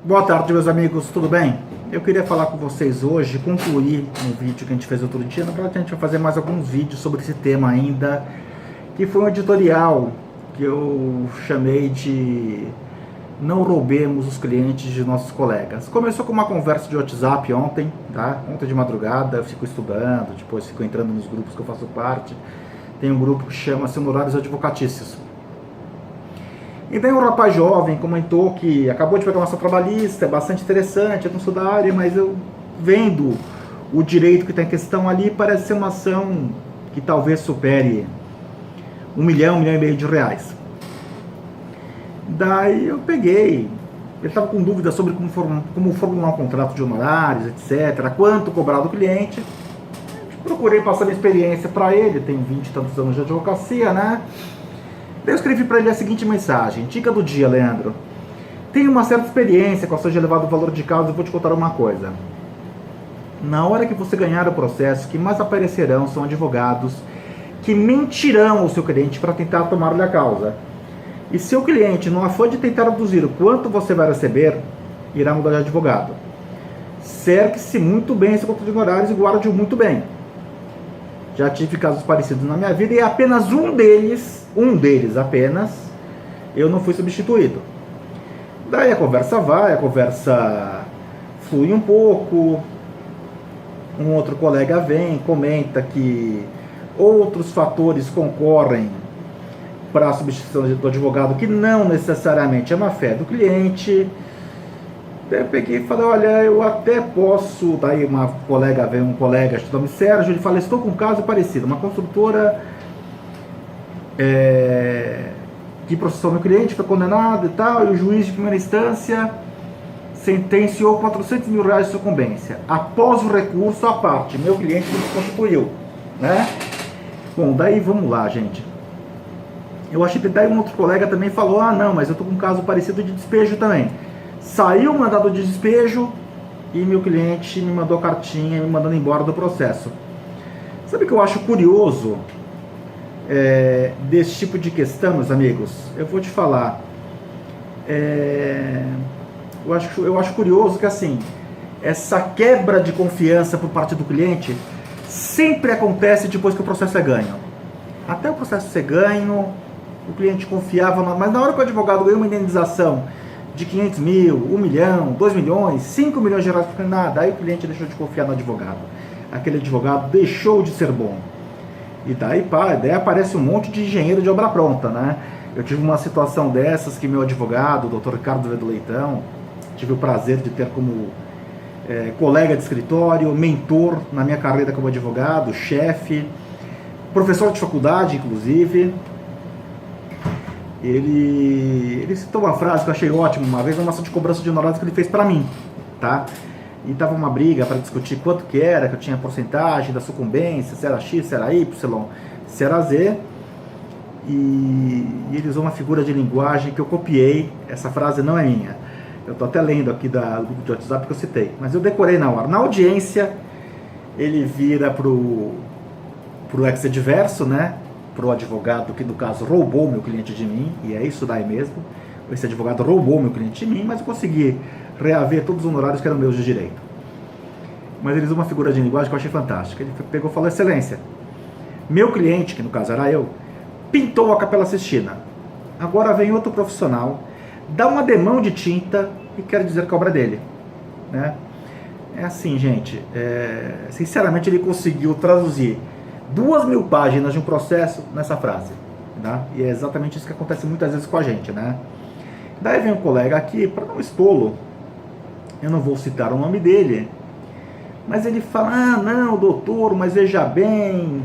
Boa tarde, meus amigos, tudo bem? Eu queria falar com vocês hoje, concluir um vídeo que a gente fez outro dia. Na verdade, a gente vai fazer mais alguns vídeos sobre esse tema ainda, que foi um editorial que eu chamei de Não roubemos os clientes de nossos colegas. Começou com uma conversa de WhatsApp ontem, tá? Ontem de madrugada, eu fico estudando, depois fico entrando nos grupos que eu faço parte. Tem um grupo que chama-se Honorários Advocatícios. E daí um rapaz jovem comentou que acabou de pegar uma ação trabalhista, é bastante interessante, eu não sou da área, mas eu vendo o direito que está em questão ali, parece ser uma ação que talvez supere 1 milhão, 1,5 milhão de reais. Daí eu peguei, ele estava com dúvidas sobre como formular um contrato de honorários, etc., quanto cobrar do cliente. Procurei passar minha experiência para ele, tenho 20 e tantos anos de advocacia, né? Daí eu escrevi para ele a seguinte mensagem: dica do dia, Leandro. Tenho uma certa experiência com a de elevado valor de causa e vou te contar uma coisa. Na hora que você ganhar o processo, que mais aparecerão são advogados que mentirão ao seu cliente para tentar tomar-lhe a causa. E se o cliente não for de tentar reduzir o quanto você vai receber, irá mudar de advogado. Cerque-se muito bem esse contrato de honorários e guarde-o muito bem. Já tive casos parecidos na minha vida e apenas um deles apenas, eu não fui substituído. Daí a conversa vai, a conversa flui um pouco, um outro colega vem, comenta que outros fatores concorrem para a substituição do advogado, que não necessariamente é má fé do cliente. Daí eu peguei e falei, olha, eu até posso. Daí um colega, acho que o nome Sérgio, ele fala, estou com um caso parecido, uma construtora que processou meu cliente, foi condenado e tal, e o juiz de primeira instância sentenciou 400 mil reais de sucumbência. Após o recurso, à parte, meu cliente se constituiu, né? Bom, daí vamos lá, gente. Eu achei que daí um outro colega também falou, não, mas eu estou com um caso parecido de despejo também. Saiu o mandado de despejo e meu cliente me mandou cartinha me mandando embora do processo. Sabe o que eu acho curioso desse tipo de questão, meus amigos? Eu vou te falar. Eu acho curioso que assim, essa quebra de confiança por parte do cliente sempre acontece depois que o processo é ganho. Até o processo ser ganho, o cliente confiava, mas na hora que o advogado ganha uma indenização de 500 mil, 1 milhão, 2 milhões, 5 milhões de reais, nada, aí o cliente deixou de confiar no advogado. Aquele advogado deixou de ser bom. E daí aparece um monte de engenheiro de obra pronta, né? Eu tive uma situação dessas que meu advogado, o Dr. Ricardo Vedo Leitão, tive o prazer de ter como colega de escritório, mentor na minha carreira como advogado, chefe, professor de faculdade, inclusive. Ele citou uma frase que eu achei ótima uma vez, uma ação de cobrança de honorários que ele fez para mim, tá? E tava uma briga para discutir quanto que era, que eu tinha porcentagem da sucumbência, se era X, se era Y, se era Z. E ele usou uma figura de linguagem que eu copiei, essa frase não é minha. Eu tô até lendo aqui do grupo de WhatsApp que eu citei, mas eu decorei na hora. Na audiência, ele vira pro ex-adverso, né? Pro advogado que, no caso, roubou meu cliente de mim, e é isso daí mesmo. Esse advogado roubou meu cliente de mim, mas eu consegui reaver todos os honorários que eram meus de direito. Mas ele usou uma figura de linguagem que eu achei fantástica. Ele pegou e falou, excelência, meu cliente, que no caso era eu, pintou a Capela Sistina. Agora vem outro profissional, dá uma demão de tinta e quer dizer que a obra é dele, né? É assim, gente, sinceramente ele conseguiu traduzir 2.000 páginas de um processo nessa frase, tá? E é exatamente isso que acontece muitas vezes com a gente, né? Daí vem um colega aqui, para não expô-lo, eu não vou citar o nome dele, mas ele fala, não, doutor, mas veja bem,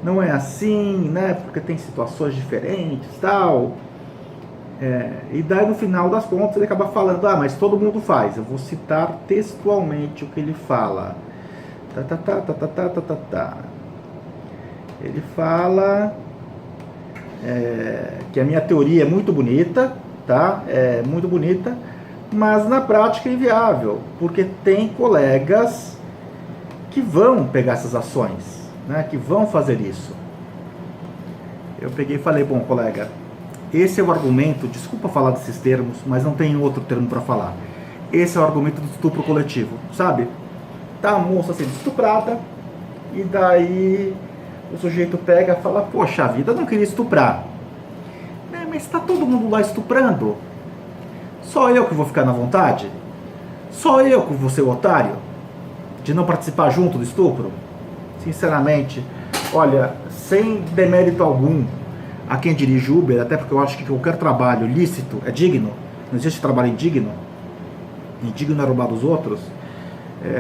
não é assim, né? Porque tem situações diferentes, tal. E daí no final das contas ele acaba falando, mas todo mundo faz. Eu vou citar textualmente o que ele fala. Ele fala que a minha teoria é muito bonita, tá? É muito bonita, mas na prática é inviável, porque tem colegas que vão pegar essas ações, né? Que vão fazer isso. Eu peguei e falei, bom, colega, esse é o argumento, desculpa falar desses termos, mas não tem outro termo para falar. Esse é o argumento do estupro coletivo, sabe? Tá a moça sendo estuprada, e daí o sujeito pega e fala, poxa vida, eu não queria estuprar. Mas está todo mundo lá estuprando? Só eu que vou ficar na vontade? Só eu que vou ser o otário? De não participar junto do estupro? Sinceramente, olha, sem demérito algum a quem dirige Uber, até porque eu acho que qualquer trabalho lícito é digno, não existe trabalho indigno. Indigno é roubar dos outros.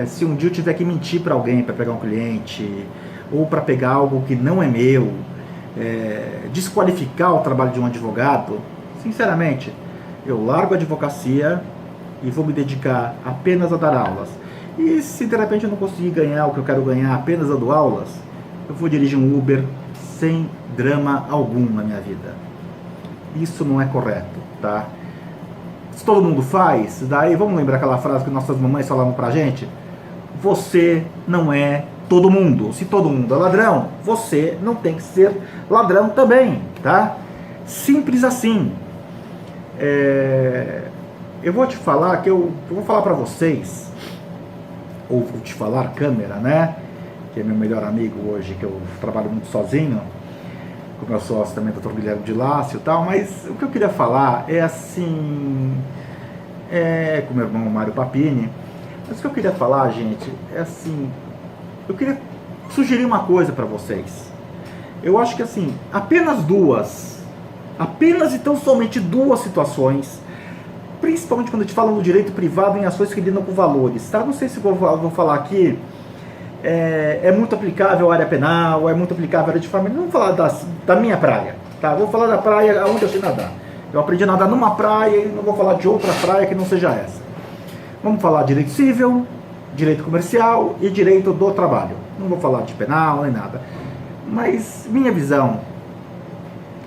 Se um dia eu tiver que mentir para alguém para pegar um cliente, ou para pegar algo que não é meu, desqualificar o trabalho de um advogado, sinceramente, eu largo a advocacia e vou me dedicar apenas a dar aulas. E se de repente eu não conseguir ganhar o que eu quero ganhar apenas dando aulas, eu vou dirigir um Uber sem drama algum na minha vida. Isso não é correto, tá? Se todo mundo faz, daí vamos lembrar aquela frase que nossas mamães falavam pra gente? Você não é todo mundo. Se todo mundo é ladrão, você não tem que ser ladrão também, tá? Simples assim. Eu vou te falar que eu vou falar pra vocês, ou vou te falar câmera, né? Que é meu melhor amigo hoje, que eu trabalho muito sozinho, com meu sócio também, Dr. Guilherme de Lácio e tal, mas o que eu queria falar é assim, com meu irmão Mário Papini, mas o que eu queria falar, gente, é assim, eu queria sugerir uma coisa para vocês. Eu acho que assim, apenas e tão somente duas situações, principalmente quando a gente fala no direito privado em ações que lidam com valores, tá? Não sei se vou falar aqui, é muito aplicável à área penal, é muito aplicável à área de família. Não vou falar da minha praia, tá? Vou falar da praia onde eu sei nadar. Eu aprendi a nadar numa praia e não vou falar de outra praia que não seja essa. Vamos falar de direito civil, direito comercial e direito do trabalho. Não vou falar de penal nem nada. Mas minha visão,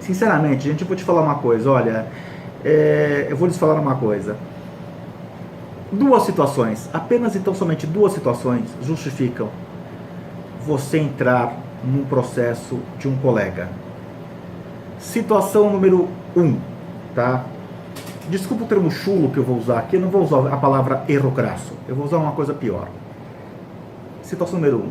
sinceramente, gente, eu vou te falar uma coisa, olha, eu vou lhes falar uma coisa. Duas situações, apenas então somente duas situações justificam você entrar num processo de um colega. Situação número 1, tá? Desculpa o termo chulo que eu vou usar aqui, eu não vou usar a palavra erro crasso, eu vou usar uma coisa pior. Situação número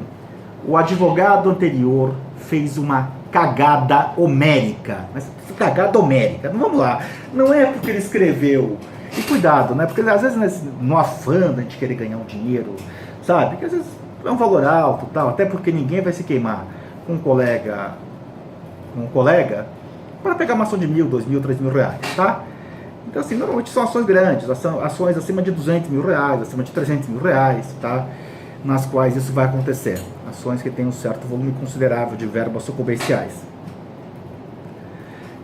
1, o advogado anterior fez uma cagada homérica, mas cagada homérica, vamos lá, não é porque ele escreveu. E cuidado, né? Porque às vezes no afã da gente querer ganhar um dinheiro, sabe? Que às vezes é um valor alto, tal, até porque ninguém vai se queimar com um colega para pegar uma ação de 1.000, 2.000, 3.000 reais, tá? Então assim, normalmente são ações grandes, ações acima de 200 mil reais, acima de 300 mil reais, tá? Nas quais isso vai acontecer. Ações que têm um certo volume considerável de verbas sucumbenciais.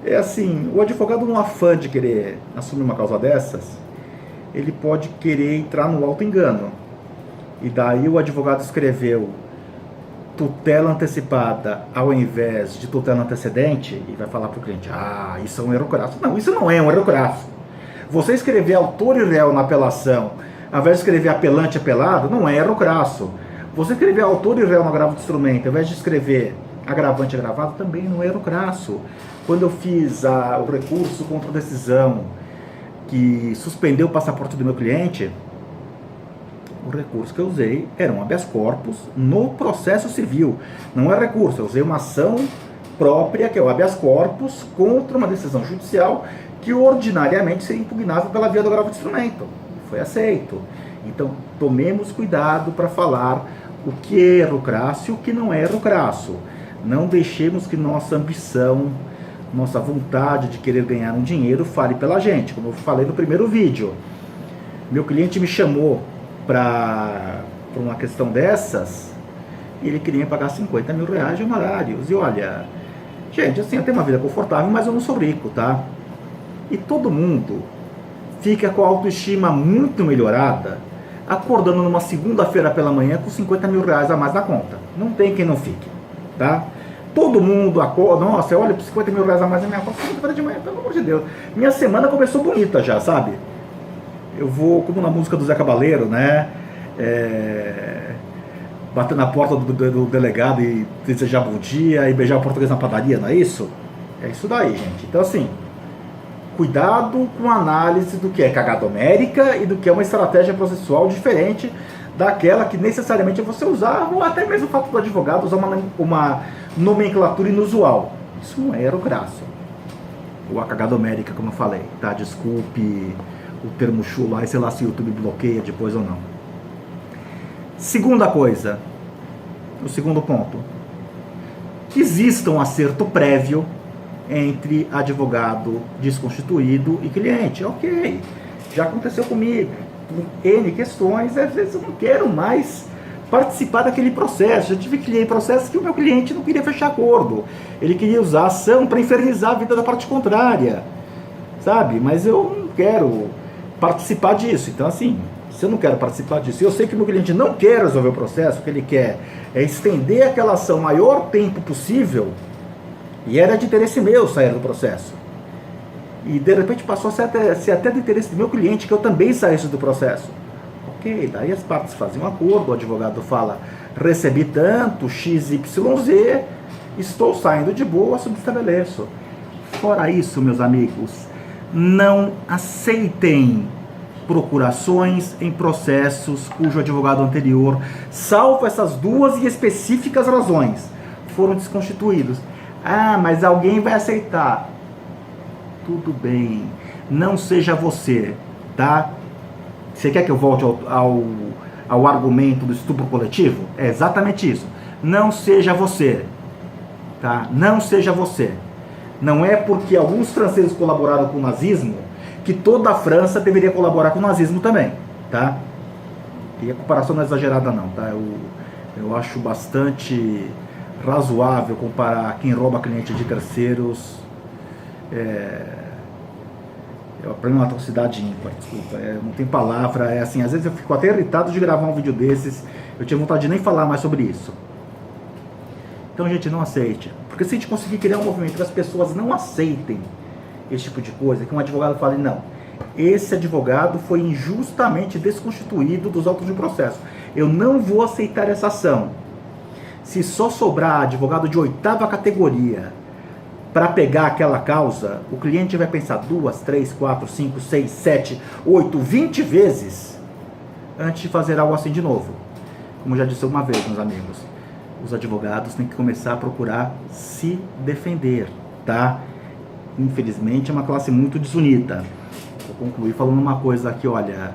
É assim, o advogado no afã de querer assumir uma causa dessas, ele pode querer entrar no auto-engano. E daí o advogado escreveu tutela antecipada ao invés de tutela antecedente e vai falar para o cliente, isso é um erro crasso. Não, isso não é um erro crasso. Você escrever autor e réu na apelação, ao invés de escrever apelante e apelado, não é erro crasso. Você escrever autor e réu no agravo de instrumento, ao invés de escrever agravante e agravado, também não é erro crasso. Quando eu fiz o recurso contra a decisão que suspendeu o passaporte do meu cliente, o recurso que eu usei era um habeas corpus no processo civil. Não é recurso, eu usei uma ação própria, que é o habeas corpus, contra uma decisão judicial que ordinariamente seria impugnável pela via do agravo de instrumento. Foi aceito. Então, tomemos cuidado para falar o que é erro crasso e o que não é erro crasso. Não deixemos que nossa ambição, nossa vontade de querer ganhar um dinheiro fale pela gente. Como eu falei no primeiro vídeo, meu cliente me chamou para uma questão dessas e ele queria pagar 50 mil reais de honorários. E olha, gente, assim, eu tenho uma vida confortável, mas eu não sou rico, tá? E todo mundo fica com a autoestima muito melhorada acordando numa segunda-feira pela manhã com 50 mil reais a mais na conta. Não tem quem não fique, tá? Todo mundo acorda, nossa, olha, 50 mil reais a mais na minha conta, segunda-feira de manhã, pelo amor de Deus. Minha semana começou bonita já, sabe? Eu vou, como na música do Zé Cabaleiro, né? Bater na porta do delegado e desejar bom dia e beijar o português na padaria, não é isso? É isso daí, gente. Então, assim, cuidado com a análise do que é cagada homérica e do que é uma estratégia processual diferente daquela que necessariamente você usar, ou até mesmo o fato do advogado usar uma nomenclatura inusual. Isso não é erográcio. Ou a cagada homérica, como eu falei, tá? Desculpe o termo chulo, aí sei lá se o YouTube bloqueia depois ou não. Segunda coisa, o segundo ponto, que exista um acerto prévio entre advogado desconstituído e cliente. Ok, já aconteceu comigo, por N questões, às vezes eu não quero mais participar daquele processo. Já tive processos que o meu cliente não queria fechar acordo, ele queria usar a ação para infernizar a vida da parte contrária, sabe? Mas eu não quero participar disso. Então, assim, se eu não quero participar disso, eu sei que o meu cliente não quer resolver o processo, o que ele quer é estender aquela ação o maior tempo possível, e era de interesse meu sair do processo. E de repente passou a ser até de interesse do meu cliente que eu também saísse do processo. Ok, daí as partes fazem um acordo, o advogado fala, recebi tanto, XYZ, estou saindo de boa, subestabeleço. Fora isso, meus amigos, não aceitem procurações em processos cujo advogado anterior, salvo essas duas e específicas razões, foram desconstituídos. Ah, mas alguém vai aceitar. Tudo bem, não seja você, tá? Você quer que eu volte ao argumento do estupro coletivo? É exatamente isso. Não seja você, tá? Não seja você. Não é porque alguns franceses colaboraram com o nazismo que toda a França deveria colaborar com o nazismo também, tá? E a comparação não é exagerada não, tá? Eu acho bastante razoável comparar quem rouba cliente de terceiros. Pra mim é uma atrocidade ímpar, desculpa, não tem palavra, assim, às vezes eu fico até irritado de gravar um vídeo desses, eu tinha vontade de nem falar mais sobre isso. Então, gente, não aceite, porque se a gente conseguir criar um movimento que as pessoas não aceitem esse tipo de coisa, que um advogado fale, não, esse advogado foi injustamente desconstituído dos autos de processo, eu não vou aceitar essa ação. Se só sobrar advogado de 8ª categoria para pegar aquela causa, o cliente vai pensar 2, 3, 4, 5, 6, 7, 8, 20 vezes antes de fazer algo assim de novo. Como já disse uma vez, meus amigos, os advogados têm que começar a procurar se defender, tá? Infelizmente é uma classe muito desunida. Vou concluir falando uma coisa aqui, olha,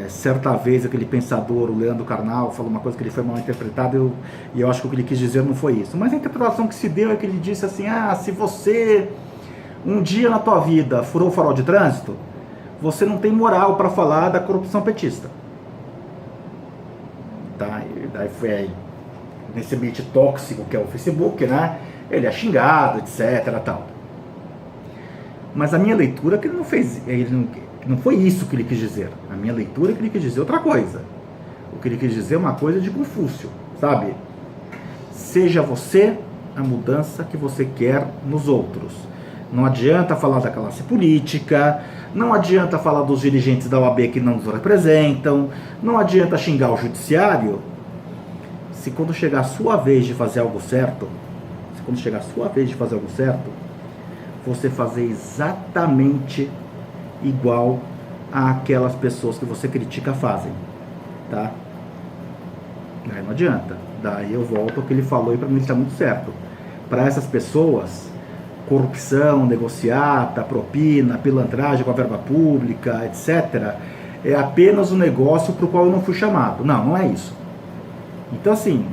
certa vez aquele pensador, o Leandro Carnal, falou uma coisa que ele foi mal interpretado, e eu acho que o que ele quis dizer não foi isso, mas a interpretação que se deu é que ele disse assim, se você um dia na tua vida furou o farol de trânsito, você não tem moral para falar da corrupção petista, tá? E daí foi aí, nesse ambiente tóxico que é o Facebook, né, ele é xingado, etc, tal. Mas a minha leitura é que ele não fez, não foi isso que ele quis dizer. A minha leitura é que ele quis dizer outra coisa. O que ele quis dizer é uma coisa de Confúcio, sabe? Seja você a mudança que você quer nos outros. Não adianta falar da classe política, não adianta falar dos dirigentes da OAB que não nos representam, não adianta xingar o judiciário. Se quando chegar a sua vez de fazer algo certo, você fazer exatamente igual àquelas pessoas que você critica fazem, tá? Aí não adianta. Daí eu volto ao que ele falou e para mim está muito certo. Para essas pessoas, corrupção, negociata, propina, pilantragem com a verba pública, etc., é apenas um negócio para o qual eu não fui chamado. Não, não é isso. Então, assim,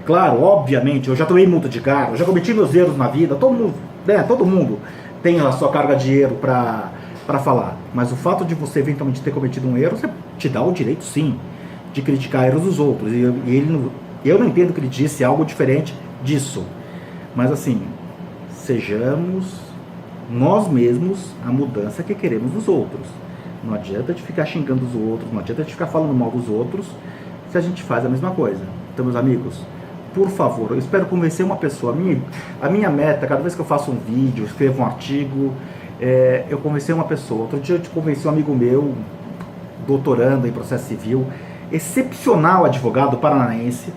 claro, obviamente, eu já tomei multa de carro, eu já cometi meus erros na vida, todo mundo tem a sua carga de erro para falar. Mas o fato de você eventualmente ter cometido um erro, você te dá o direito, sim, de criticar erros dos outros. E eu não entendo que ele disse algo diferente disso. Mas assim, sejamos nós mesmos a mudança que queremos dos outros. Não adianta de ficar xingando os outros, não adianta de ficar falando mal dos outros, se a gente faz a mesma coisa. Então, meus amigos, por favor, eu espero convencer uma pessoa. A minha meta, cada vez que eu faço um vídeo, escrevo um artigo, eu convencer uma pessoa. Outro dia eu te convenci um amigo meu, doutorando em processo civil, excepcional advogado paranaense,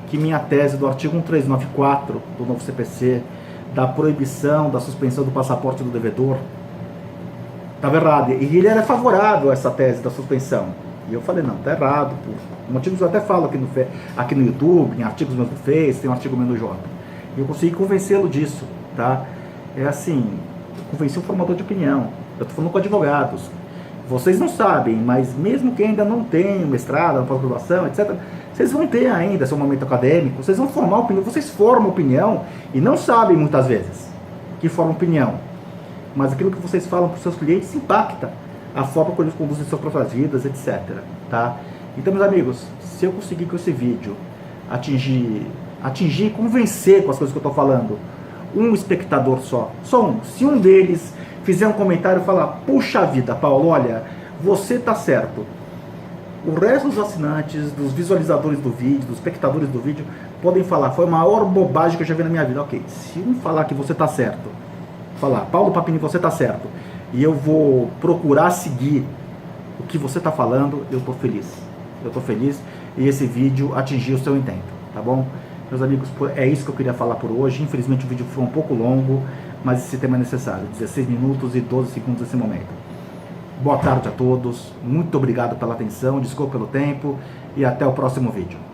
que minha tese do artigo 1394 do novo CPC da proibição, da suspensão do passaporte do devedor. Estava errado. E ele era favorável a essa tese da suspensão. E eu falei, não, está errado. Por motivos eu até falo aqui no YouTube, em artigos meus no Face, tem um artigo meu no Jota. E eu consegui convencê-lo disso, tá? É assim, convenci o formador de opinião. Eu estou falando com advogados. Vocês não sabem, mas mesmo que ainda não tenham mestrado, pós-graduação, etc., vocês vão ter ainda seu momento acadêmico, vocês vão formar opinião, vocês formam opinião e não sabem muitas vezes que formam opinião. Mas aquilo que vocês falam para os seus clientes impacta a forma como eles conduzem suas próprias vidas, etc. Tá? Então, meus amigos, se eu conseguir com esse vídeo atingir, convencer com as coisas que eu estou falando, um espectador só um, se um deles fizer um comentário e falar, puxa vida, Paulo, olha, você está certo. O resto dos assinantes, dos visualizadores do vídeo, dos espectadores do vídeo, podem falar, foi a maior bobagem que eu já vi na minha vida. Ok, se um falar que você está certo, falar, Paulo Papini, você está certo, e eu vou procurar seguir o que você está falando, eu estou feliz. Eu estou feliz e esse vídeo atingiu o seu intento, tá bom? Meus amigos, é isso que eu queria falar por hoje. Infelizmente o vídeo foi um pouco longo, mas esse tema é necessário. 16 minutos e 12 segundos nesse momento. Boa tarde a todos, muito obrigado pela atenção, desculpa pelo tempo e até o próximo vídeo.